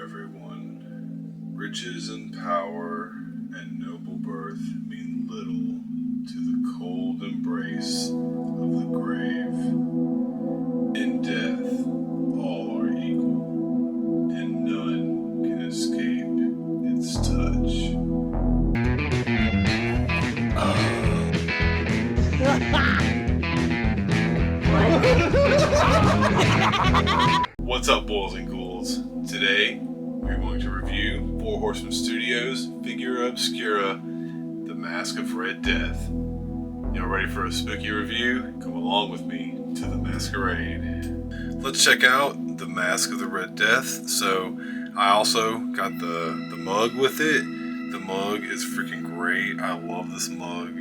everyone. Riches and power and noble birth mean little to the cold embrace of the grave. In death, all are equal, and none can escape its touch. What's up, boys and ghouls? Today, we're going to review Four Horsemen Studios' Figura Obscura, The Masque of Red Death. Y'all ready for a spooky review? Come along with me to the masquerade. Let's check out The Masque of the Red Death. So, I also got the mug with it. The mug is freaking great. I love this mug.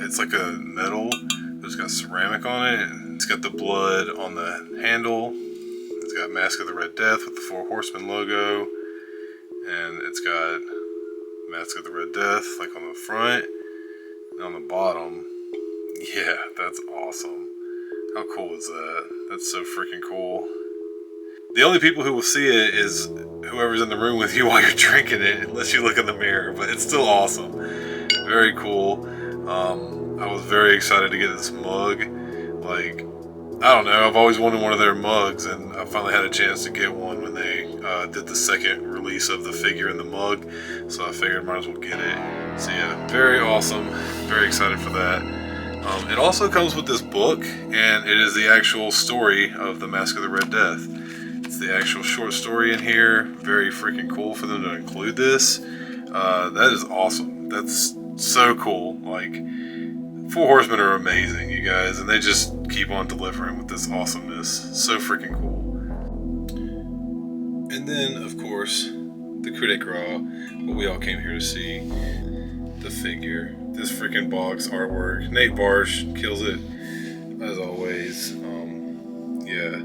It's like a metal, but it's got ceramic on it. It's got the blood on the handle. It's got Masque of the Red Death with the Four Horsemen logo. And it's got Masque of the Red Death like on the front and on the bottom. Yeah, that's awesome. How cool is that? That's so freaking cool. The only people who will see it is whoever's in the room with you while you're drinking it, unless you look in the mirror, but it's still awesome. Very cool. I was very excited to get this mug. Like, I don't know, I've always wanted one of their mugs, and I finally had a chance to get one when they did the second release of the figure in the mug, so I figured I might as well get it. So yeah, very awesome. Very excited for that. It also comes with this book, and it is the actual story of the Masque of the Red Death. It's the actual short story in here. Very freaking cool for them to include this. That is awesome. That's so cool. Like, Four Horsemen are amazing, you guys, and they just keep on delivering with this awesomeness. So freaking cool. And then, of course, the coup de grace, what we all came here to see, the figure. This freaking box artwork. Nate Barsh kills it, as always. Yeah,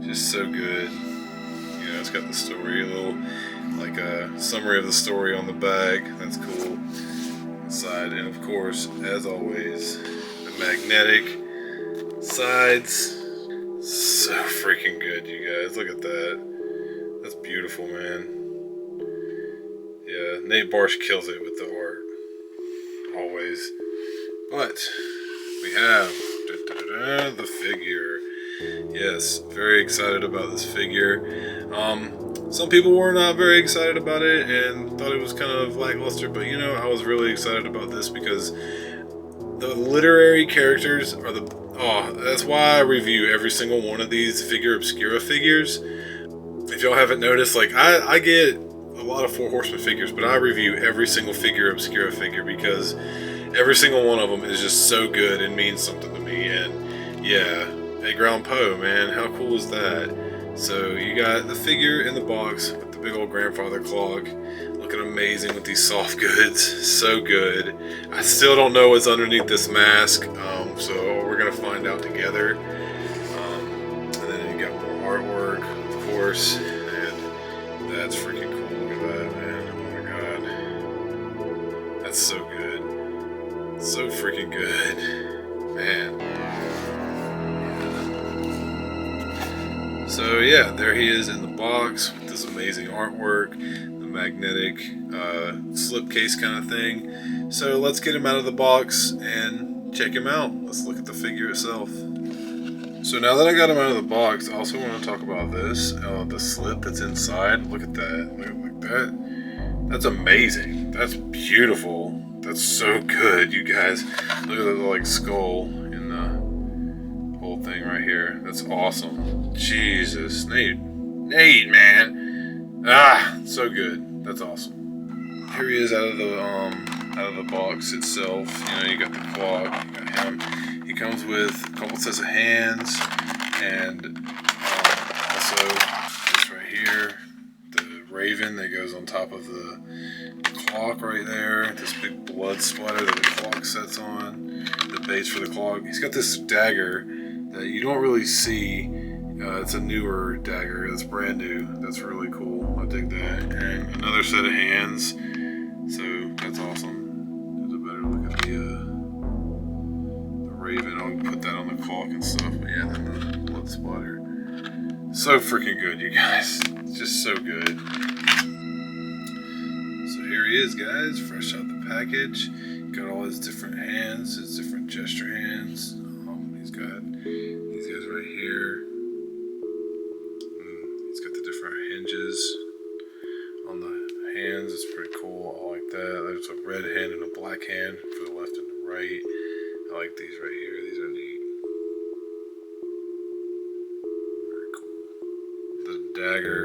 just so good. You know, it's got the story, a little, like a summary of the story on the back. That's cool. Side, and of course, as always, the magnetic sides. So freaking good, you guys. Look at that. That's beautiful, man. Yeah, Nate Barsh kills it with the art. Always. But we have the figure. Yes, very excited about this figure. Some people were not very excited about it and thought it was kind of lackluster, but you know, I was really excited about this because the literary characters are that's why I review every single one of these Figura Obscura figures. If y'all haven't noticed, like, I get a lot of Four Horsemen figures, but I review every single Figura Obscura figure because every single one of them is just so good and means something to me. And yeah, Edgar Allen Poe, man, how cool is that? So you got the figure in the box with the big old grandfather clock, looking amazing with these soft goods, so good. I still don't know what's underneath this mask, so we're gonna find out together. And then you got more artwork, of course, and that's freaking cool. Look at that, man! Oh my god, that's so good, so freaking good, man. So yeah, there he is in the box with this amazing artwork, the magnetic slipcase kind of thing. So let's get him out of the box and check him out. Let's look at the figure itself. So now that I got him out of the box, I also want to talk about this, the slip that's inside. Look at that, look at that. That's amazing. That's beautiful. That's so good, you guys. Look at the like skull in the whole thing right here. That's awesome. Jesus, Nate, man. Ah, so good. That's awesome. Here he is out of the box itself. You know, you got the clock, you got him. He comes with a couple sets of hands, and also this right here, the raven that goes on top of the clock right there. This big blood splatter that the clock sets on. The base for the clock. He's got this dagger that you don't really see. It's a newer dagger. It's brand new. That's really cool. I dig that. And another set of hands. So that's awesome. There's a better look at the raven. I'll put that on the clock and stuff. But yeah, then the blood splatter. So freaking good, you guys. It's just so good. So here he is, guys, fresh out the package. Got all his different hands, his different gesture hands. He's got these guys right here. He's got the different hinges on the hands. It's pretty cool. I like that. There's a red hand and a black hand for the left and the right. I like these right here. These are neat. Very cool. The dagger,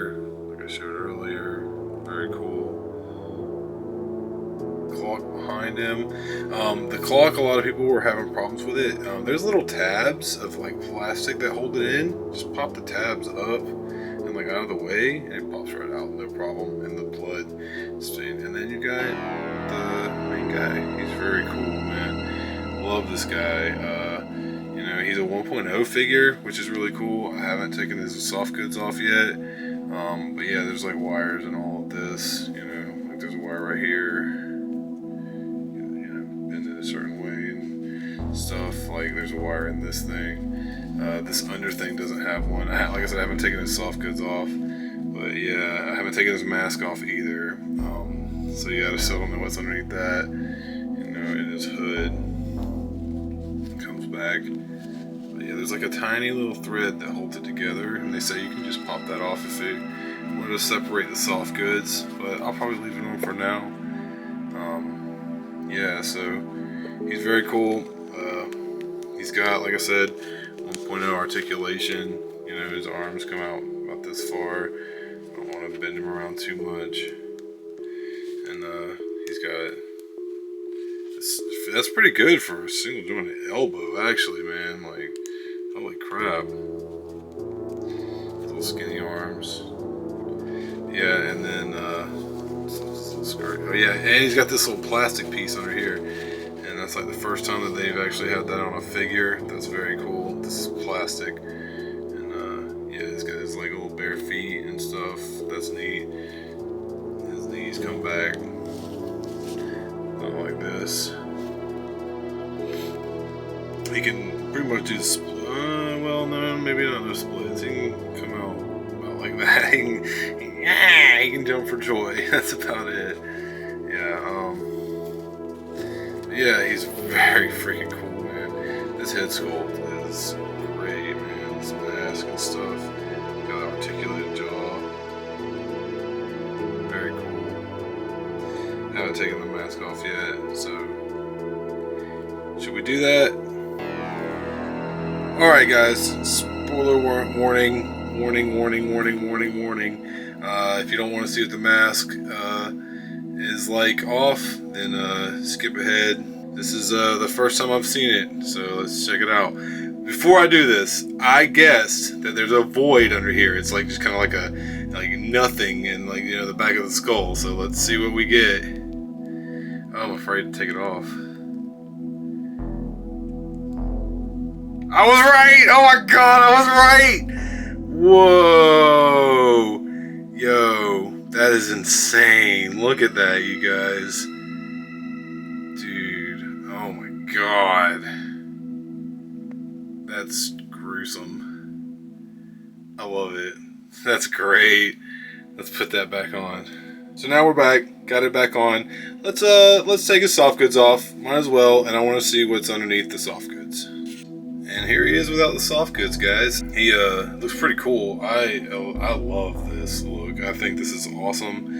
like I showed earlier, very cool. Clock behind him. The clock, a lot of people were having problems with it. There's little tabs of like plastic that hold it in. Just pop the tabs up and like out of the way, and it pops right out, no problem. And the blood stain. And then you got the main guy. He's very cool, man. Love this guy. You know, he's a 1.0 figure, which is really cool. I haven't taken his soft goods off yet. But yeah, there's like wires and all of this. You know, like there's a wire right here. A certain way and stuff. Like there's a wire in this thing. This under thing doesn't have one. Like I said, I haven't taken his soft goods off, but yeah, I haven't taken his mask off either. So yeah, I still don't know what's underneath that. You know, in his hood. It comes back. But yeah, there's like a tiny little thread that holds it together, and they say you can just pop that off if they wanted to separate the soft goods. But I'll probably leave it on for now. Yeah, so he's very cool. He's got, like I said, 1.0 articulation. You know, his arms come out about this far. I don't want to bend him around too much. And he's got that's pretty good for a single jointed elbow, actually, man. Like, holy crap. Little skinny arms. Yeah, and then skirt. Oh yeah, and he's got this little plastic piece under here, and that's like the first time that they've actually had that on a figure. That's very cool. This is plastic, and yeah, he's got his like little bare feet and stuff. That's neat. His knees come back, not like this. He can pretty much do well, no, maybe not no splits. He can come out about like that. He can jump for joy. That's about it. Yeah, he's very freaking cool, man. This head sculpt is great, man. This mask and stuff. Got an articulated jaw. Very cool. Haven't taken the mask off yet, so should we do that? Alright, guys. Spoiler warning. Warning. If you don't want to see what the mask is like off, then skip ahead. This is the first time I've seen it, so let's check it out. Before I do this, I guessed that there's a void under here. It's like just kind of like nothing in, like, you know, the back of the skull. So let's see what we get. Oh, I'm afraid to take it off. I was right! Oh my god, I was right! Whoa! Yo, that is insane. Look at that, you guys. Dude, oh my god. That's gruesome. I love it. That's great. Let's put that back on. So now we're back. Got it back on. Let's take his soft goods off. Might as well, and I want to see what's underneath the soft goods. And here he is without the soft goods, guys. He looks pretty cool. I love this look. I think this is awesome.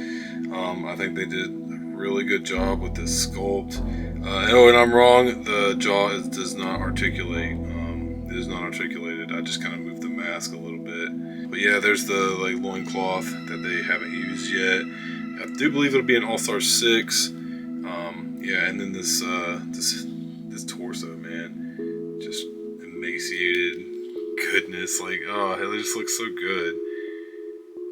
I think they did a really good job with this sculpt. And I'm wrong. The jaw does not articulate. It is not articulated. I just kind of moved the mask a little bit. But yeah, there's the like loincloth that they haven't used yet. I do believe it'll be an All-Star 6. Yeah, and then this torso, man, just emaciated goodness. Like, oh, it just looks so good.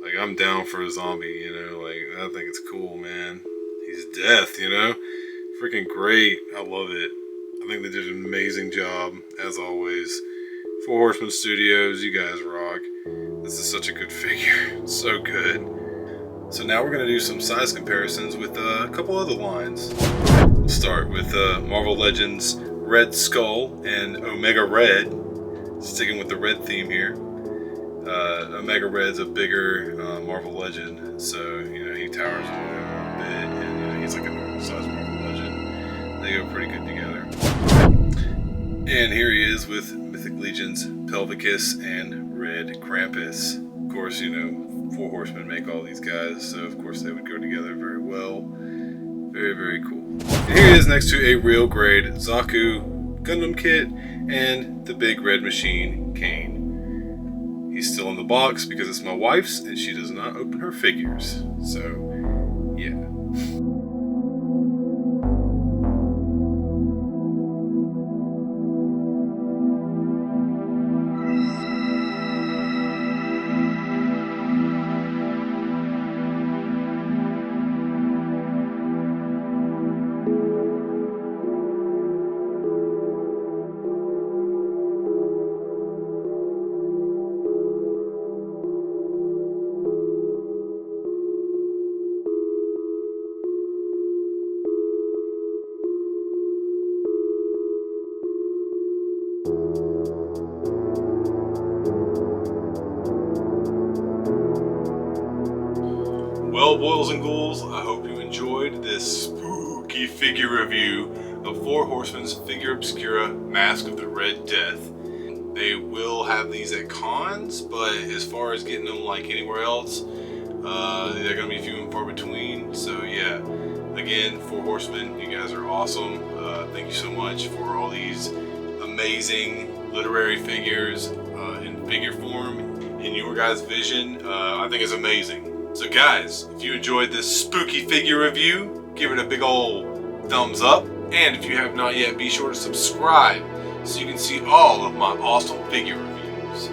Like, I'm down for a zombie, you know. Like, I think it's cool, man. He's death, you know. Freaking great. I love it. I think they did an amazing job, as always. Four Horsemen Studios, you guys rock. This is such a good figure. It's so good. So now we're going to do some size comparisons with a couple other lines. We'll start with Marvel Legends Red Skull and Omega Red. Sticking with the red theme here. Omega Red's a bigger Marvel Legend, so he towers over him a bit, and he's like a normal size Marvel Legend. They go pretty good together. And here he is with Mythic Legions, Pelvicus, and Red Krampus. Of course, Four Horsemen make all these guys, so of course they would go together very well. Very, very cool. And here he is next to a real grade Zaku Gundam kit and the big red machine Kane. He's still in the box because it's my wife's and she does not open her figures. So, yeah. Well, boils and ghouls, I hope you enjoyed this spooky figure review of Four Horsemen's Figura Obscura Masque of the Red Death. They will have these at cons, but as far as getting them like anywhere else, they're going to be few and far between. So yeah, again, Four Horsemen, you guys are awesome. Thank you so much for all these amazing literary figures in figure form in your guys' vision. I think it's amazing. So guys, if you enjoyed this spooky figure review, give it a big old thumbs up. And if you have not yet, be sure to subscribe so you can see all of my awesome figure reviews.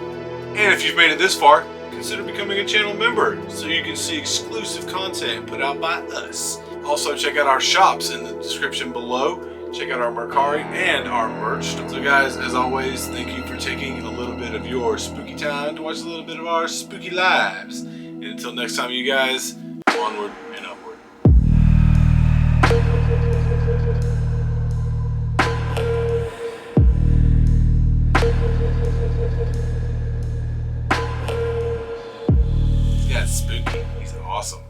And if you've made it this far, consider becoming a channel member so you can see exclusive content put out by us. Also, check out our shops in the description below. Check out our Mercari and our merch. So guys, as always, thank you for taking a little bit of your spooky time to watch a little bit of our spooky lives. And until next time, you guys, onward and upward. This guy's spooky. He's awesome.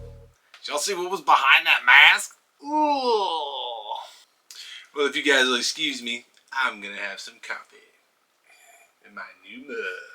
Did y'all see what was behind that mask? Ooh. Well, if you guys will excuse me, I'm gonna have some coffee in my new mug.